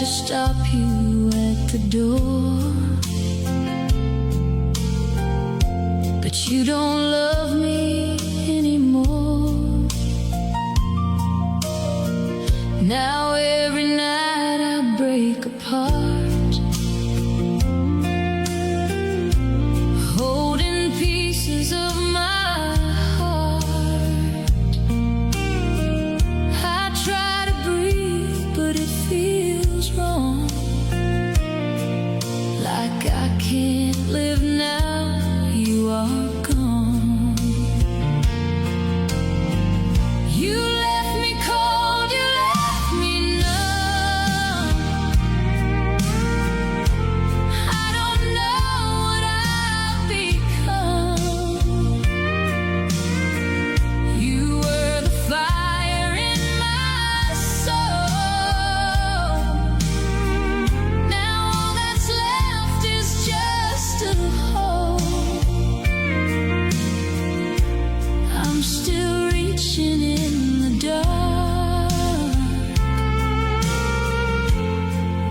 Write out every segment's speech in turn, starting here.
to stop you at the door, but you don't love me anymore. Now every night I break apart, holding pieces of my heart. I try to breathe, but it feels wrong, like I can't live now. You are gone. You left me cold, you left me numb. I don't know what I've become. You were the fire in my soul. Now all that's left is just a hole. I'm still reaching in the dark,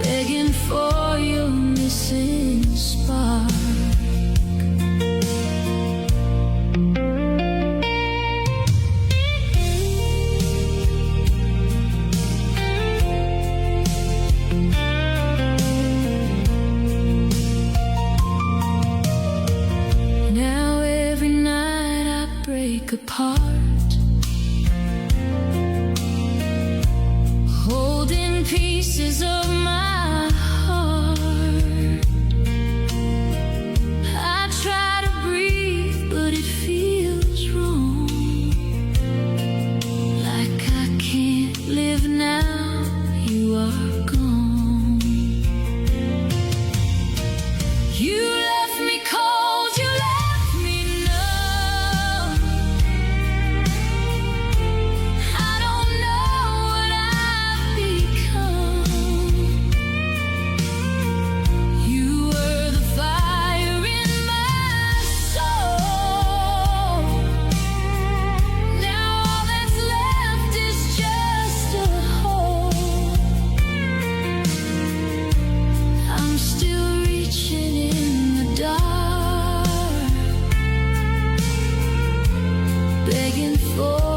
begging for your missing spark. Now every night I break apart, holding pieces of my heart. I try to breathe, but it feels wrong, like I can't live now. You are gone. You left me cold, you left me numb. I don't know what I've become. You were the fire in my soul. Now all that's left is just a hole. I'm still reaching in the dark, begging for